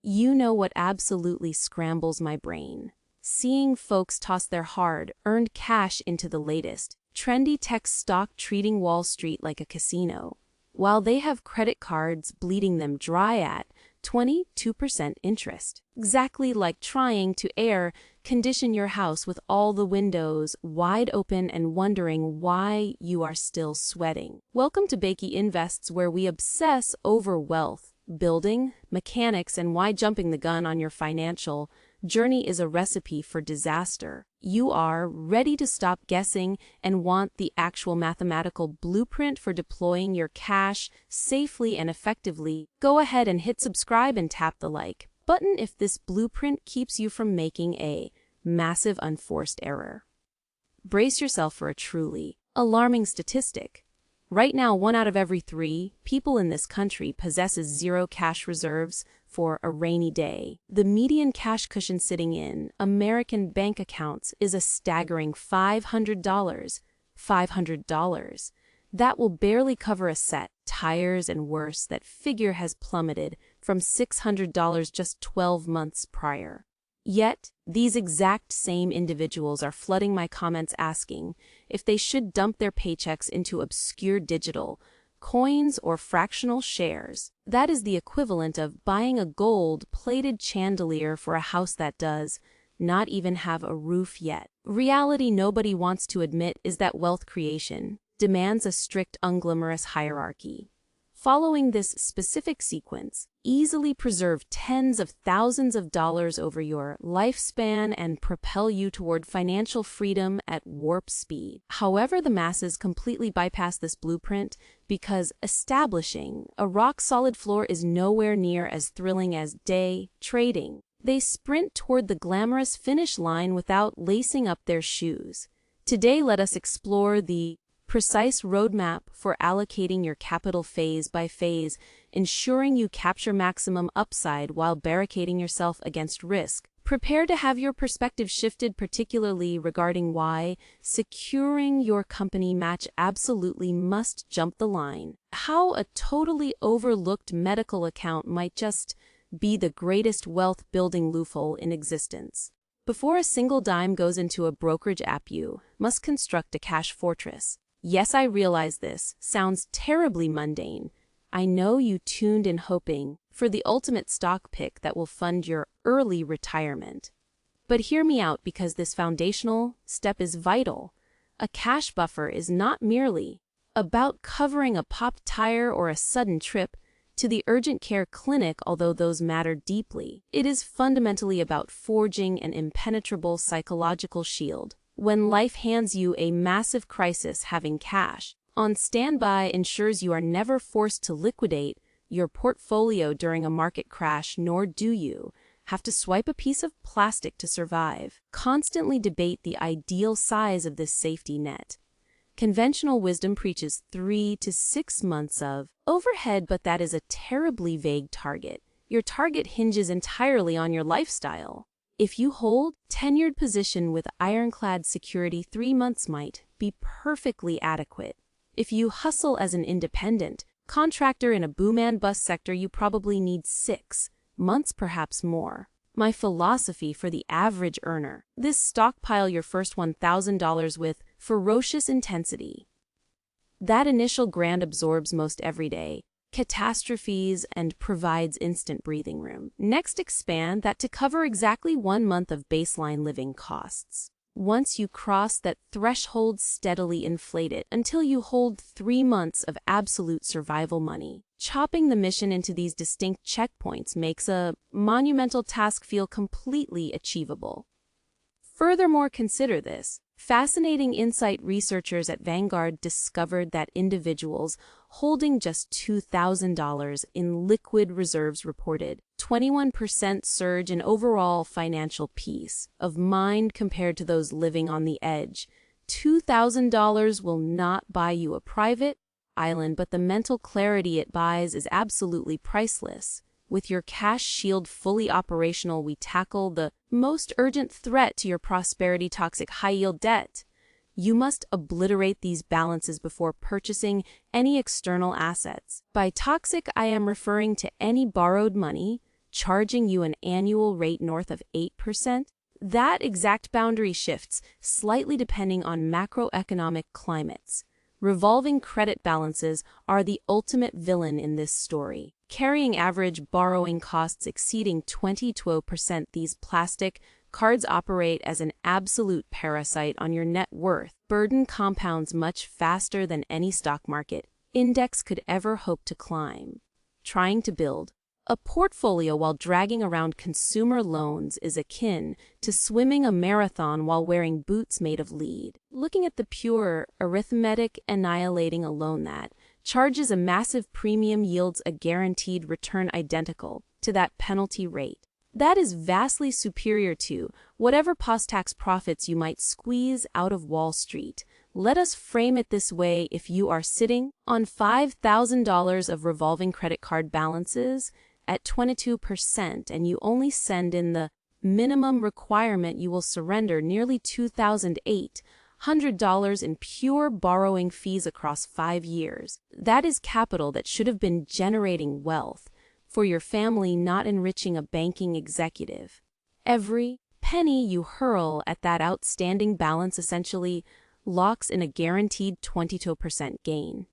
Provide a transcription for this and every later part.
You know what absolutely scrambles my brain? Seeing folks toss their hard-earned cash into the latest, trendy tech stock treating Wall Street like a casino, while they have credit cards bleeding them dry at 22% interest. Exactly like trying to air condition your house with all the windows wide open and wondering why you are still sweating. Welcome to Bakey Invests, where we obsess over wealth building, mechanics, and why jumping the gun on your financial journey is a recipe for disaster. You are ready to stop guessing and want the actual mathematical blueprint for deploying your cash safely and effectively. Go ahead and hit subscribe and tap the like button if this blueprint keeps you from making a massive unforced error. Brace yourself for a truly alarming statistic. Right now, 1 out of every 3 people in this country possesses zero cash reserves for a rainy day. The median cash cushion sitting in American bank accounts is a staggering $500. $500. That will barely cover a set, tires, and worse. That figure has plummeted from $600 just 12 months prior. Yet, these exact same individuals are flooding my comments asking if they should dump their paychecks into obscure digital coins or fractional shares. That is the equivalent of buying a gold-plated chandelier for a house that does not even have a roof yet. Reality nobody wants to admit is that wealth creation demands a strict, unglamorous hierarchy. Following this specific sequence, easily preserve tens of thousands of dollars over your lifespan and propel you toward financial freedom at warp speed. However, the masses completely bypass this blueprint because establishing a rock-solid floor is nowhere near as thrilling as day trading. They sprint toward the glamorous finish line without lacing up their shoes. Today, let us explore the precise roadmap for allocating your capital phase by phase, ensuring you capture maximum upside while barricading yourself against risk. Prepare to have your perspective shifted, particularly regarding why securing your company match absolutely must jump the line. How a totally overlooked medical account might just be the greatest wealth-building loophole in existence. Before a single dime goes into a brokerage app, you must construct a cash fortress. Yes, I realize this sounds terribly mundane. I know you tuned in hoping for the ultimate stock pick that will fund your early retirement. But hear me out, because this foundational step is vital. A cash buffer is not merely about covering a popped tire or a sudden trip to the urgent care clinic, although those matter deeply. It is fundamentally about forging an impenetrable psychological shield. When life hands you a massive crisis, having cash on standby ensures you are never forced to liquidate your portfolio during a market crash, nor do you have to swipe a piece of plastic to survive. Constantly debate the ideal size of this safety net. Conventional wisdom preaches 3 to 6 months of overhead, but that is a terribly vague target. Your target hinges entirely on your lifestyle. If you hold tenured position with ironclad security, 3 months might be perfectly adequate. If you hustle as an independent contractor in a boom and bust sector, you probably need 6 months, perhaps more. My philosophy for the average earner: this stockpile your first $1,000 with ferocious intensity. That initial grant absorbs most everyday catastrophes and provides instant breathing room. Next, expand that to cover exactly 1 month of baseline living costs. Once you cross that threshold, steadily inflate it until you hold 3 months of absolute survival money. Chopping the mission into these distinct checkpoints makes a monumental task feel completely achievable. Furthermore, consider this. Fascinating insight: researchers at Vanguard discovered that individuals holding just $2,000 in liquid reserves reported 21% surge in overall financial peace of mind compared to those living on the edge. $2,000 will not buy you a private island, but the mental clarity it buys is absolutely priceless. With your cash shield fully operational, we tackle the most urgent threat to your prosperity: toxic high-yield debt. You must obliterate these balances before purchasing any external assets. By toxic, I am referring to any borrowed money charging you an annual rate north of 8%? That exact boundary shifts slightly depending on macroeconomic climates. Revolving credit balances are the ultimate villain in this story. Carrying average borrowing costs exceeding 22%, these plastic cards operate as an absolute parasite on your net worth. Burden compounds much faster than any stock market index could ever hope to climb. Trying to build a portfolio while dragging around consumer loans is akin to swimming a marathon while wearing boots made of lead. Looking at the pure arithmetic, annihilating a loan that charges a massive premium yields a guaranteed return identical to that penalty rate. That is vastly superior to whatever post-tax profits you might squeeze out of Wall Street. Let us frame it this way: if you are sitting on $5,000 of revolving credit card balances at 22% and you only send in the minimum requirement, you will surrender nearly $2,800 in pure borrowing fees across 5 years. That is capital that should have been generating wealth for your family, not enriching a banking executive. Every penny you hurl at that outstanding balance essentially locks in a guaranteed 22% gain.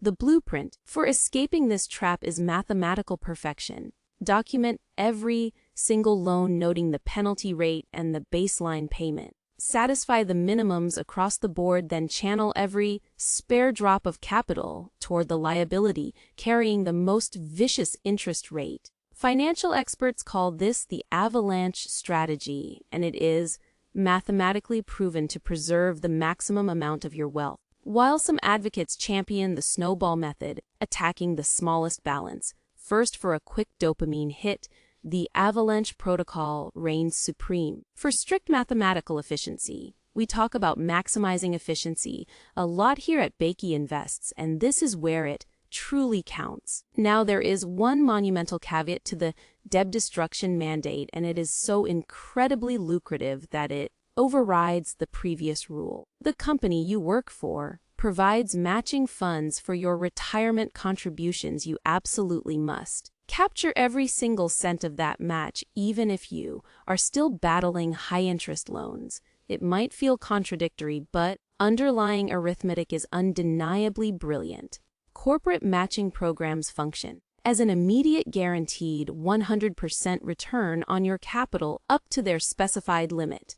The blueprint for escaping this trap is mathematical perfection. Document every single loan, noting the penalty rate and the baseline payment. Satisfy the minimums across the board, then channel every spare drop of capital toward the liability carrying the most vicious interest rate. Financial experts call this the avalanche strategy, and it is mathematically proven to preserve the maximum amount of your wealth. While some advocates champion the snowball method, attacking the smallest balance first for a quick dopamine hit, the avalanche protocol reigns supreme. For strict mathematical efficiency, we talk about maximizing efficiency a lot here at Bakey Invests, and this is where it truly counts. Now, there is one monumental caveat to the debt destruction mandate, and it is so incredibly lucrative that it overrides the previous rule. The company you work for provides matching funds for your retirement contributions. You absolutely must capture every single cent of that match, even if you are still battling high-interest loans. It might feel contradictory, but underlying arithmetic is undeniably brilliant. Corporate matching programs function as an immediate guaranteed 100% return on your capital up to their specified limit.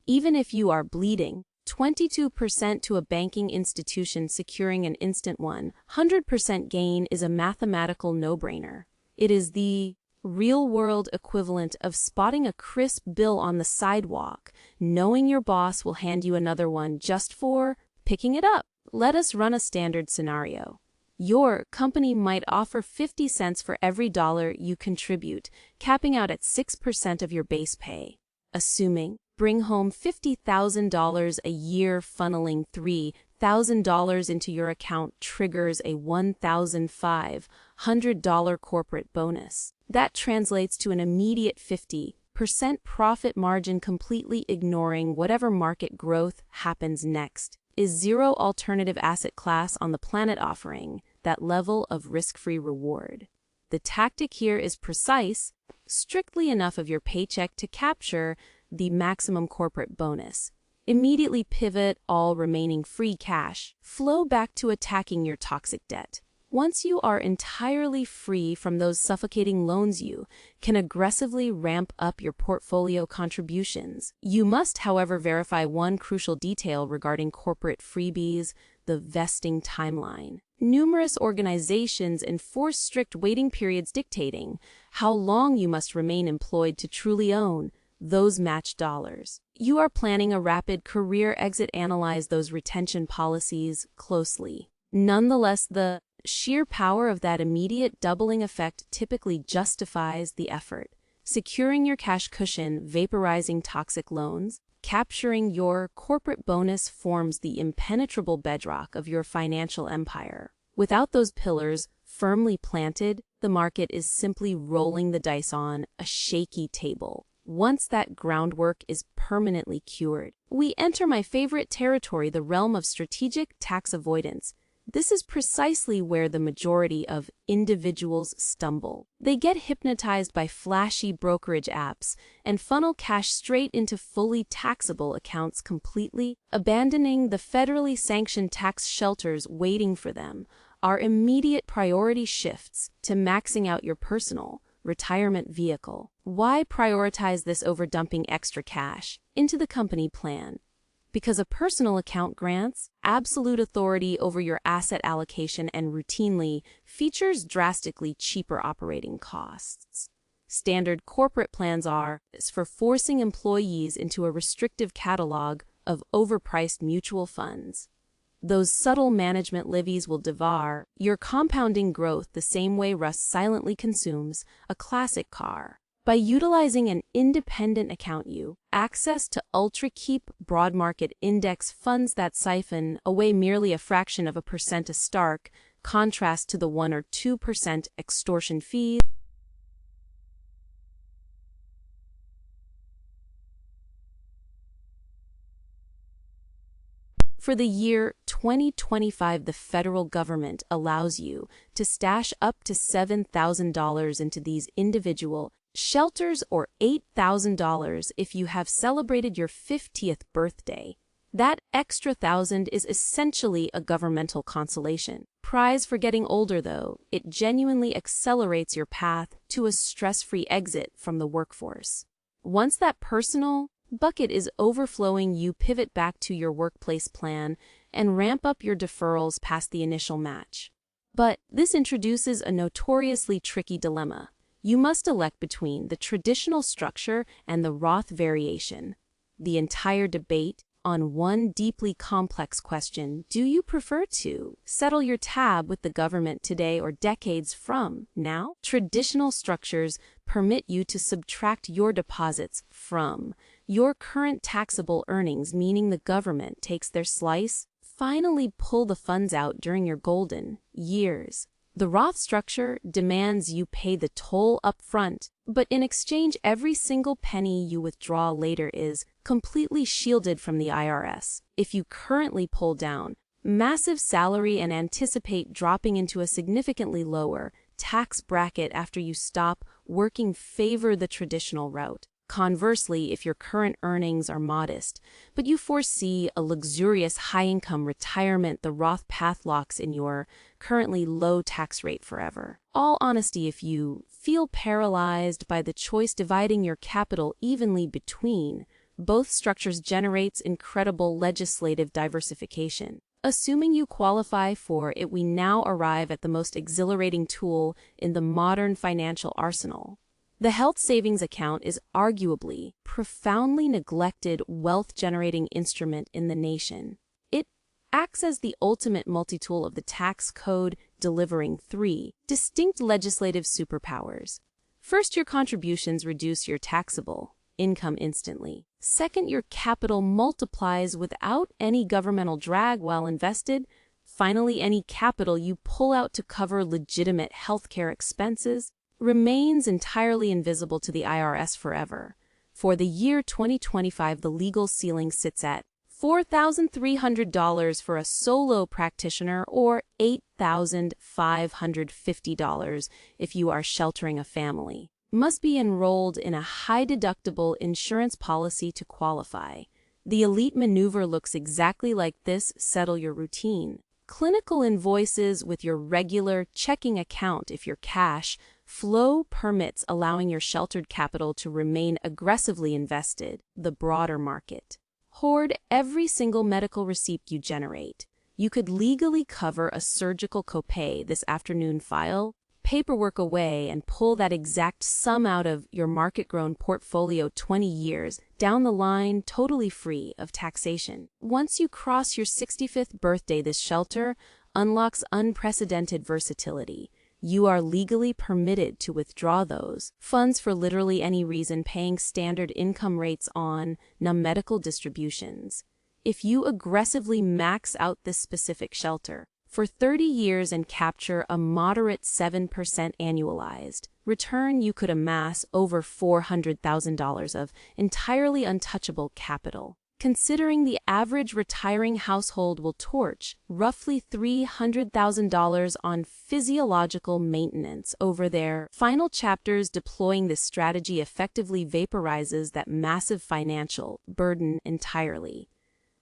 Even if you are bleeding 22% to a banking institution securing an instant 100% gain is a mathematical no-brainer. It is the real-world equivalent of spotting a crisp bill on the sidewalk, knowing your boss will hand you another one just for picking it up. Let us run a standard scenario. Your company might offer 50 cents for every dollar you contribute, capping out at 6% of your base pay. Assuming bring home $50,000 a year, funneling $3,000 into your account triggers a $1,500 corporate bonus. That translates to an immediate 50% profit margin, completely ignoring whatever market growth happens next. Is zero alternative asset class on the planet offering that level of risk-free reward? The tactic here is precise, strictly enough of your paycheck to capture the maximum corporate bonus. Immediately pivot all remaining free cash flow back to attacking your toxic debt. Once you are entirely free from those suffocating loans, you can aggressively ramp up your portfolio contributions. You must, however, verify one crucial detail regarding corporate freebies: the vesting timeline. Numerous organizations enforce strict waiting periods dictating how long you must remain employed to truly own those match dollars. You are planning a rapid career exit. Analyze those retention policies closely. Nonetheless, the sheer power of that immediate doubling effect typically justifies the effort. Securing your cash cushion, vaporizing toxic loans, capturing your corporate bonus forms the impenetrable bedrock of your financial empire. Without those pillars firmly planted, the market is simply rolling the dice on a shaky table. Once that groundwork is permanently cured, we enter my favorite territory, the realm of strategic tax avoidance. This is precisely where the majority of individuals stumble. They get hypnotized by flashy brokerage apps and funnel cash straight into fully taxable accounts, completely abandoning the federally sanctioned tax shelters waiting for them. Our immediate priority shifts to maxing out your personal retirement vehicle. Why prioritize this over dumping extra cash into the company plan? Because a personal account grants absolute authority over your asset allocation and routinely features drastically cheaper operating costs. Standard corporate plans are for forcing employees into a restrictive catalog of overpriced mutual funds. Those subtle management levies will devour your compounding growth the same way rust silently consumes a classic car. By utilizing an independent account, you access to ultra-cheap broad market index funds that siphon away merely a fraction of a percent, a stark contrast to the 1 or 2% extortion fees. For the year 2025, the federal government allows you to stash up to $7,000 into these individual shelters or $8,000 if you have celebrated your 50th birthday. That extra $1,000 is essentially a governmental consolation prize for getting older, though. It genuinely accelerates your path to a stress-free exit from the workforce. Once that personal bucket is overflowing, you pivot back to your workplace plan and ramp up your deferrals past the initial match. But this introduces a notoriously tricky dilemma. You must elect between the traditional structure and the Roth variation. The entire debate on one deeply complex question: do you prefer to settle your tab with the government today or decades from now? Traditional structures permit you to subtract your deposits from your current taxable earnings, meaning the government takes their slice, finally pull the funds out during your golden years. The Roth structure demands you pay the toll up front, but in exchange, every single penny you withdraw later is completely shielded from the IRS. If you currently pull down massive salary and anticipate dropping into a significantly lower tax bracket after you stop working, favor the traditional route. Conversely, if your current earnings are modest, but you foresee a luxurious high-income retirement, the Roth path locks in your currently low tax rate forever. All honesty, if you feel paralyzed by the choice dividing your capital evenly between both structures generates incredible legislative diversification. Assuming you qualify for it, we now arrive at the most exhilarating tool in the modern financial arsenal. The health savings account is arguably profoundly neglected wealth-generating instrument in the nation. It acts as the ultimate multi-tool of the tax code, delivering 3 distinct legislative superpowers. First, your contributions reduce your taxable income instantly. Second, your capital multiplies without any governmental drag while invested. Finally, any capital you pull out to cover legitimate healthcare expenses remains entirely invisible to the IRS forever. For the year 2025, the legal ceiling sits at $4,300 for a solo practitioner or $8,550 if you are sheltering a family. Must be enrolled in a high-deductible insurance policy to qualify. The elite maneuver looks exactly like this: settle your routine clinical invoices with your regular checking account if your cash flow permits, allowing your sheltered capital to remain aggressively invested. The broader market. Hoard every single medical receipt you generate. You could legally cover a surgical copay this afternoon. File paperwork away and pull that exact sum out of your market-grown portfolio 20 years down the line, totally free of taxation. Once you cross your 65th birthday, this shelter unlocks unprecedented versatility. You are legally permitted to withdraw those funds for literally any reason, paying standard income rates on non-medical distributions. If you aggressively max out this specific shelter for 30 years and capture a moderate 7% annualized return, you could amass over $400,000 of entirely untouchable capital. considering the average retiring household will torch roughly $300,000 on physiological maintenance over their final chapters. Deploying this strategy effectively vaporizes that massive financial burden entirely.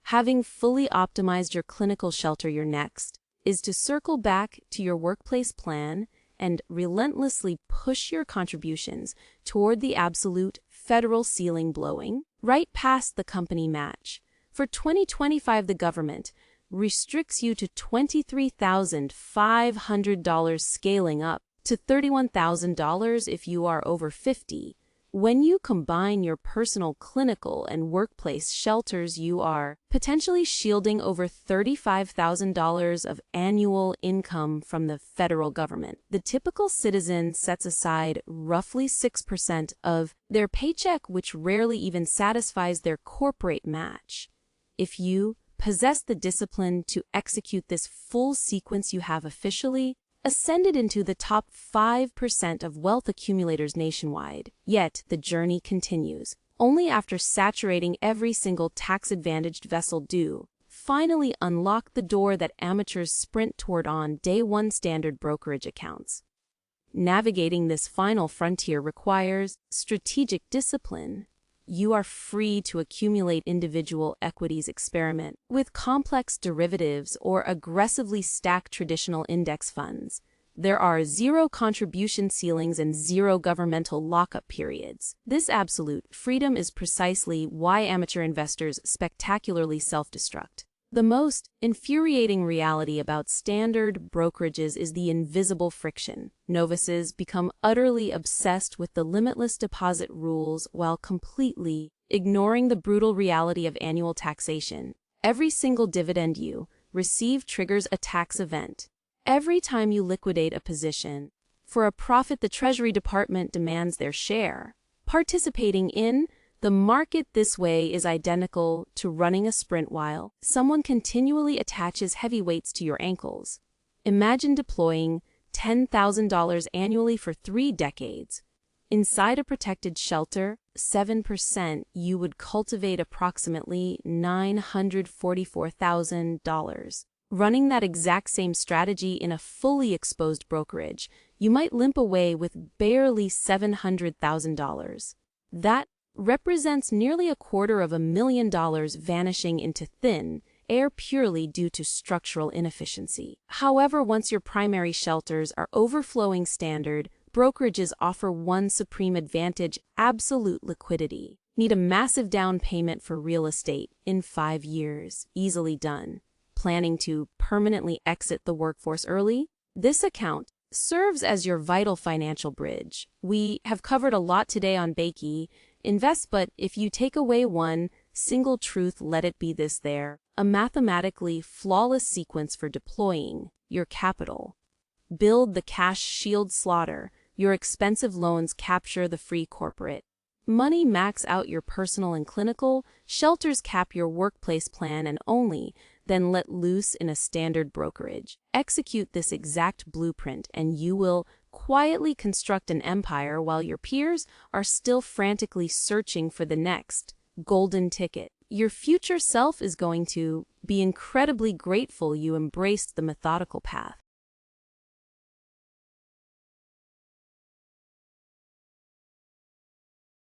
Having fully optimized your clinical shelter, your next is to circle back to your workplace plan and relentlessly push your contributions toward the absolute federal ceiling, blowing right past the company match. For 2025, the government restricts you to $23,500, scaling up to $31,000 if you are over 50. When you combine your personal, clinical, and workplace shelters, you are potentially shielding over $35,000 of annual income from the federal government. The typical citizen sets aside roughly 6% of their paycheck, which rarely even satisfies their corporate match. If you possess the discipline to execute this full sequence, you have officially ascended into the top 5% of wealth accumulators nationwide. Yet the journey continues. Only after saturating every single tax-advantaged vessel do finally unlock the door that amateurs sprint toward on day one: standard brokerage accounts. Navigating this final frontier requires strategic discipline. You are free to accumulate individual equities, experiment with complex derivatives, or aggressively stack traditional index funds. There are zero contribution ceilings and zero governmental lockup periods. This absolute freedom is precisely why amateur investors spectacularly self-destruct. The most infuriating reality about standard brokerages is the invisible friction. Novices become utterly obsessed with the limitless deposit rules while completely ignoring the brutal reality of annual taxation. Every single dividend you receive triggers a tax event. Every time you liquidate a position for a profit, the Treasury Department demands their share. Participating in the market this way is identical to running a sprint while someone continually attaches heavy weights to your ankles. Imagine deploying $10,000 annually for 3 decades. Inside a protected shelter, 7%, you would cultivate approximately $944,000. Running that exact same strategy in a fully exposed brokerage, you might limp away with barely $700,000. That represents nearly $250,000 vanishing into thin air purely due to structural inefficiency. However, once your primary shelters are overflowing, standard brokerages offer one supreme advantage: absolute liquidity. Need a massive down payment for real estate in 5 years? Easily done. Planning to permanently exit the workforce early? This account serves as your vital financial bridge. We have covered a lot today on Bakey Invest, but if you take away one single truth, let it be this: there a mathematically flawless sequence for deploying your capital. Build the cash shield, slaughter your expensive loans, capture the free corporate money, max out your personal and clinical shelters, cap your workplace plan, and only then let loose in a standard brokerage. Execute this exact blueprint and you will quietly construct an empire while your peers are still frantically searching for the next golden ticket. Your future self is going to be incredibly grateful you embraced the methodical path.